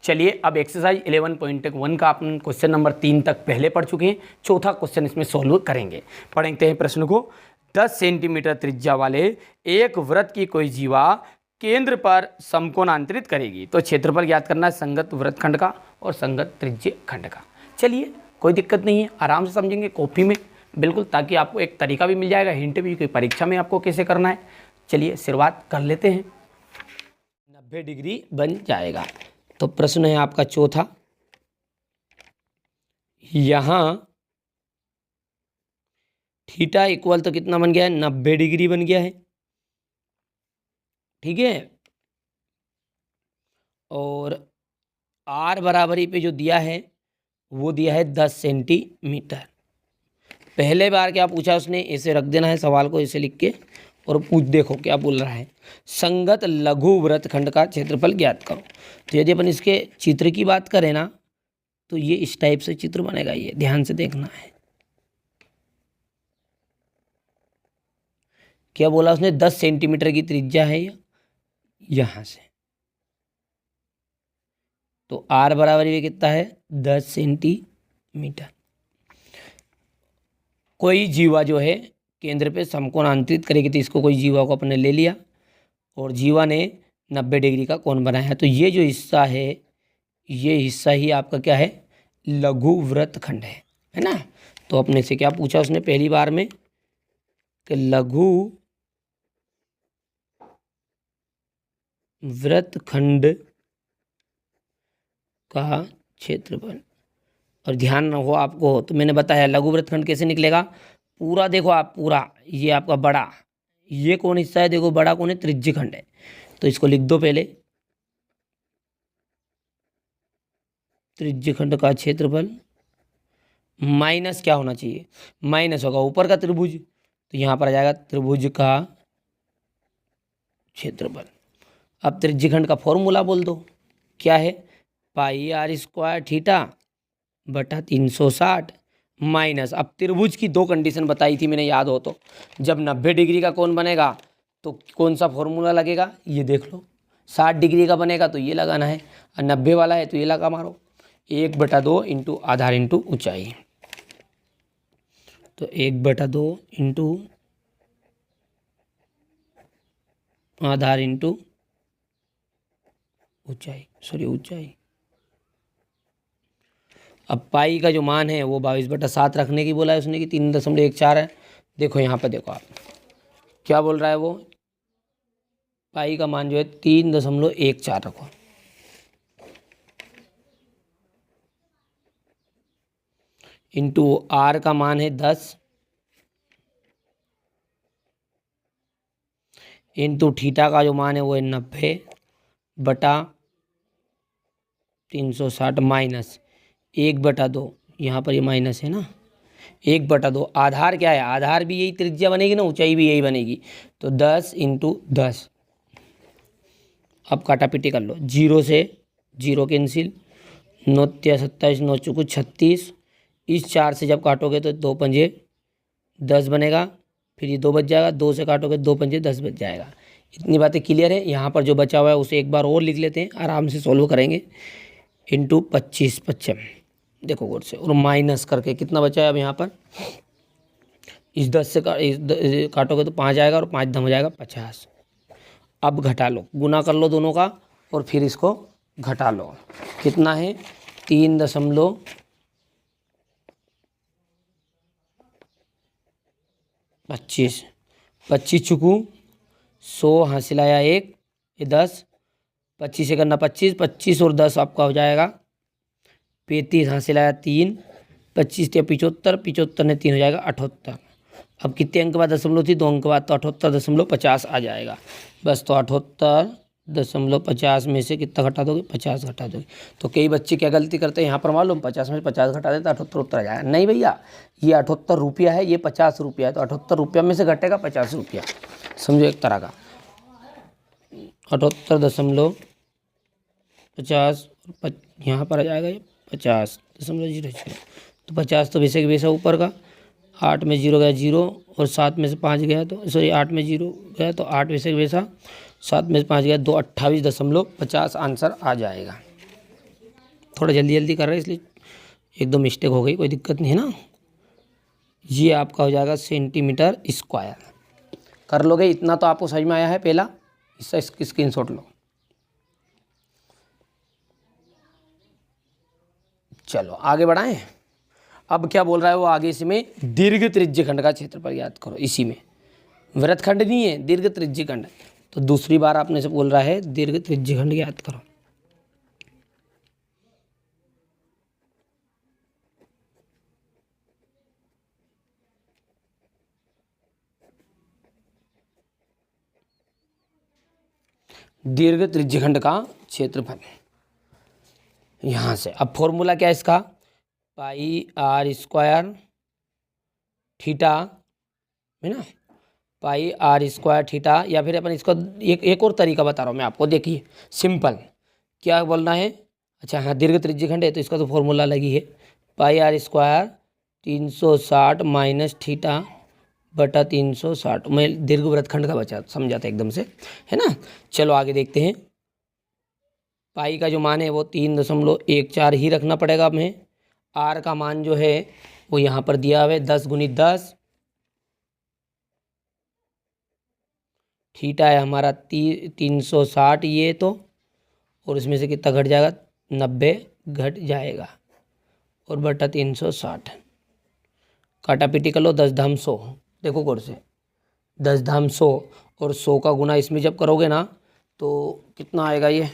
चलिए अब एक्सरसाइज 11.1 का अपन क्वेश्चन नंबर 3 तक पहले पढ़ चुके हैं। चौथा क्वेश्चन इसमें सॉल्व करेंगे। पढ़ते हैं प्रश्न को। 10 सेंटीमीटर त्रिज्या वाले एक वृत्त की कोई जीवा केंद्र पर समकोणांतरित करेगी। तो क्षेत्रफल ज्ञात करना है संगत वृत्तखंड का और संगत त्रिज्य खंड का। चलिए कोई दिक्कत नहीं है, आराम से समझेंगे कॉपी में बिल्कुल, ताकि आपको एक तरीका भी मिल जाएगा, हिंट भी कोई परीक्षा में आपको कैसे करना है। चलिए शुरुआत कर लेते हैं। 90 डिग्री बन जाएगा। तो प्रश्न है आपका चौथा, यहां थीटा इक्वल तो कितना बन गया है, 90 डिग्री बन गया है, ठीक है। और आर बराबरी पे जो दिया है वो दिया है 10 सेंटीमीटर। पहले बार क्या पूछा उसने, ऐसे रख देना है सवाल को, ऐसे लिख के, और पूछ देखो क्या बोल रहा है। संगत लघु वृत्तखंड का क्षेत्रफल ज्ञात करो। तो यदि अपन इसके चित्र की बात करें ना, तो ये इस टाइप से चित्र बनेगा, ये ध्यान से देखना है। क्या बोला उसने, 10 सेंटीमीटर की त्रिज्या है यहां से, तो आर बराबर ये कितना है, 10 सेंटीमीटर। कोई जीवा जो है केंद्र पे समकोणांतरित करेगी, तो इसको कोई जीवा को अपने ले लिया और जीवा ने 90 डिग्री का कोण बनाया है। तो ये जो हिस्सा है, ये हिस्सा ही आपका क्या है, लघु वृत्तखंड है ना। तो अपने से क्या पूछा उसने पहली बार में कि लघु वृत्तखंड का क्षेत्रफल। और ध्यान न हो आपको, तो मैंने बताया लघु वृत्तखंड कैसे निकलेगा, पूरा देखो आप, पूरा ये आपका बड़ा, ये कौन हिस्सा है, देखो बड़ा कौन है, त्रिज्य खंड है। तो इसको लिख दो पहले, त्रिज्य खंड का क्षेत्रफल माइनस क्या होना चाहिए, माइनस होगा ऊपर का त्रिभुज, तो यहाँ पर आ जाएगा त्रिभुज का क्षेत्रफल। अब त्रिज्य खंड का फॉर्मूला बोल दो, क्या है, पाई आर स्क्वायर थीटा बटा 360 माइनस, अब त्रिभुज की दो कंडीशन बताई थी मैंने, याद हो तो, जब 90 डिग्री का कोण बनेगा तो कौन सा फॉर्मूला लगेगा, ये देख लो। 60 डिग्री का बनेगा तो ये लगाना है, और 90 वाला है तो ये लगा मारो, 1/2 इंटू आधार इंटू ऊंचाई। तो 1/2 इंटू आधार इंटू ऊंचाई, सॉरी ऊंचाई। अब पाई का जो मान है वो 22/7 रखने की बोला है उसने, कि 3.14 है। देखो यहाँ पे देखो आप क्या बोल रहा है वो, पाई का मान जो है 3.14 रखो, इंटू आर का मान है 10, इंटू थीटा का जो मान है वो है 90 बटा 360 माइनस 1/2, यहाँ पर ये माइनस है ना, 1/2। आधार क्या है, आधार भी यही त्रिज्या बनेगी ना, ऊंचाई भी यही बनेगी, तो 10 इंटू 10। अब काटा पीटी कर लो, 0 से 0 कैंसिल, 9 × 27, 9 × 36, इस 4 से जब काटोगे तो 2 पंजे 10 बनेगा, फिर ये 2 बच जाएगा, 2 से काटोगे 2 पंजे 10 बच जाएगा। इतनी बातें क्लियर है। यहाँ पर जो बचा हुआ है उसे एक बार और लिख लेते हैं, आराम से सॉल्व करेंगे। इंटू 25 55, देखो गौर से, और माइनस करके कितना बचा है अब यहाँ पर, इस 10 से काटोगे तो 5 आएगा, और 5 दम हो जाएगा 50। अब घटा लो, गुना कर लो दोनों का, और फिर इसको घटा लो, कितना है 3.25, 25 चुकू 100 हासिल आया 1, ये 10, 25 से करना 25, 25 और 10 आपका हो जाएगा 35, हासिल आया 3, 25 × 75, 75 ने 3 हो जाएगा 78। अब कितने अंक बाद दशमलव थी, 2 अंक बाद, तो 78.50 आ जाएगा बस। तो 78.50 में से कितना घटा दोगे, 50 घटा दोगे। तो कई बच्चे क्या गलती करते हैं, यहाँ पर मालूम 50 में से 50 घटा देते, 78 उत्तर आ जाएगा। नहीं भैया, ये 78 रुपया है, ये 50 रुपया है, तो 78 रुपया में से घटेगा 50 रुपया, समझो एक तरह का। 78.50 यहाँ पर आ जाएगा ये 50.00, तो 50 तो वैसे वैसा ऊपर का, 8 में 0 गया 0, और 7 में से 5 गया, तो सॉरी 8 में 0 गया तो 8 वैसे वैसा, 7 में से 5 गया 2, 28.50 आंसर आ जाएगा। थोड़ा जल्दी जल्दी कर रहे हैं इसलिए एकदम मिस्टेक हो गई, कोई दिक्कत नहीं है ना। ये आपका हो जाएगा सेंटीमीटर स्क्वायर। कर लोगे इतना तो आपको समझ में आया है पहला, इसका स्क्रीनशॉट लो। चलो आगे बढ़ाएं। अब क्या बोल रहा है वो आगे, इसमें दीर्घ त्रिज्यखंड का क्षेत्रफल याद करो। इसी में वृत्तखंड नहीं है, दीर्घ त्रिज्यखंड। तो दूसरी बार आपने से बोल रहा है दीर्घ त्रिज्यखंड याद करो। दीर्घ त्रिज्यखंड का क्षेत्रफल यहाँ से। अब फॉर्मूला क्या है इसका, पाई आर स्क्वायर थीटा है ना, पाई आर स्क्वायर थीटा। या फिर अपन इसको एक और तरीका बता रहा हूँ मैं आपको, देखिए सिंपल क्या बोलना है। अच्छा हाँ, दीर्घ त्रिज्यखंड है तो इसका तो फॉर्मूला लगी है, पाई आर स्क्वायर 360 माइनस थीटा बटा 360। मैं दीर्घ वृत्तखंड का बचा समझा था एकदम से, है ना। चलो आगे देखते हैं। पाई का जो मान है वो 3.14 ही रखना पड़ेगा हमें। आर का मान जो है वो यहाँ पर दिया हुआ है 10 गुनी 10। थीटा है हमारा 360 ये तो, और इसमें से कितना घट जाएगा, 90 घट जाएगा, और बटा 360। काटा पीटी कर लो, 10 धाम 100। देखो गौर से, 10 धाम 100 और 100 का गुना इसमें जब करोगे ना तो कितना आएगा, ये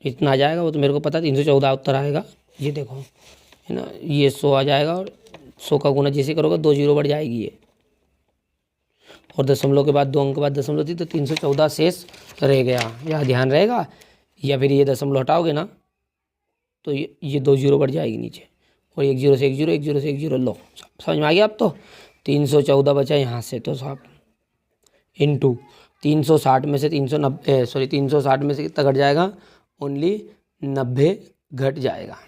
इतना आ जाएगा। वो तो मेरे को पता है 314 उत्तर आएगा। ये देखो है ना, ये 100 आ जाएगा, और 100 का गुना जैसे करोगे 2 जीरो बढ़ जाएगी ये, और दशमलव के बाद 2 अंक के बाद दशमलव थी तो 314 शेष रह गया। यह ध्यान रहेगा। या फिर ये दशमलव हटाओगे ना तो ये 2 जीरो बढ़ जाएगी नीचे, और 1 जीरो से 1 जीरो, 1 जीरो से 1 जीरो। लो समझ में आ गया अब तो। 314 बचा यहाँ से तो साहब, इंटू 360 में से 360 में से कितना घट जाएगा, ओनली 90 घट जाएगा।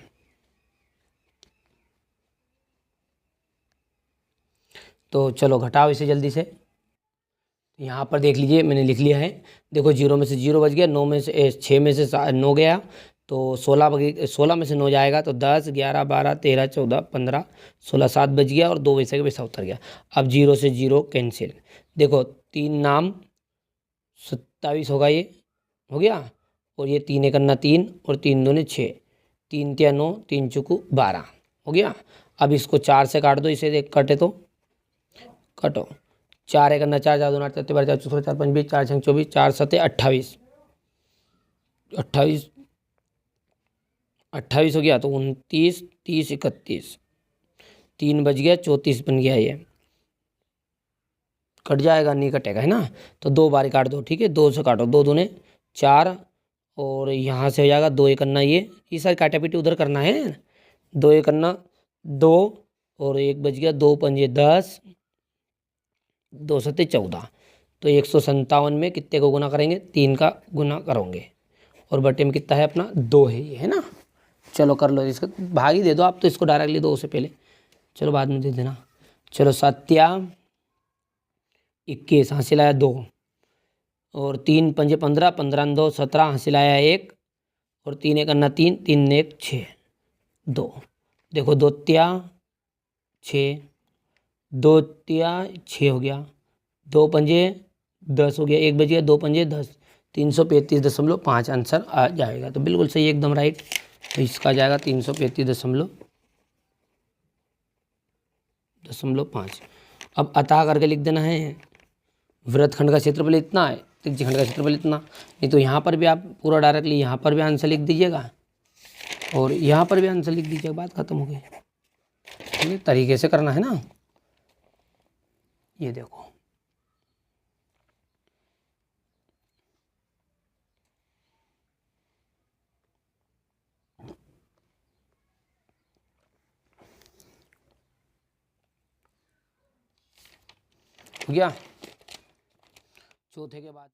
तो चलो घटाओ इसे जल्दी से। यहाँ पर देख लीजिए मैंने लिख लिया है। देखो 0 में से 0 बच गया, 9 में से 6 में से 9 गया, तो 16 में से 9 जाएगा तो 10 11 12 13 14 15 16 7 बच गया, और 2 वैसे का वैसा उतर गया। अब 0 से 0 कैंसिल। देखो 3 नाम 27 होगा, ये हो गया, और ये 3 एक अन्ना 3 और 3 दूने 6, 3 तिया 9 3 चुकू 12 हो गया। अब इसको 4 से काट दो, इसे देख कटे तो कटो। 4 एक अन्ना 4 4 2 8 7 12 4 14 4 5 20 4 6 24 4 7 28 28 28 हो गया, तो 29 30 31 3 बज गया, 34 बन गया। ये कट जाएगा, नहीं कटेगा है ना। तो 2 बार काट दो, ठीक है, 2 से काटो, 2 दूने 4, और यहाँ से हो जाएगा 2 एक अन्ना ये सारी काटा पीटी उधर करना है। 2 एक अन्ना 2, और 1 बज गया, 2 पंजे 10 2 सत्ते 14। तो 157 में कितने को गुना करेंगे, 3 का गुना करोगे, और बटे में कितना है अपना 2 है ये, है ना। चलो कर लो, इसका भाग ही दे दो आप तो, इसको डायरेक्टली 2 से पहले, चलो बाद में दे देना। चलो 7 21 हासिल आया 2, और 3 पंजे 15 15 2 17 हासिल आया 1, और 3 एक अन्ना 3 3 1 6 2। देखो 2 तिया 6, 2 तिया 6 हो गया, 2 पंजे 10 हो गया, 1 बज गया, 2 पंजे 10, 335.5 आंसर आ जाएगा। तो बिल्कुल सही, एकदम राइट। तो इसका आ जाएगा 335.5। अब अतः करके लिख देना है, वृत्तखंड का क्षेत्रफल इतना है, त्रिज्यखंड का क्षेत्रफल इतना। नहीं तो यहाँ पर भी आप पूरा डायरेक्टली यहाँ पर भी आंसर लिख दीजिएगा, और यहाँ पर भी आंसर लिख दीजिएगा, बात खत्म हो गई। ये तरीके से करना है ना। ये देखो हो गया। चौथे के बाद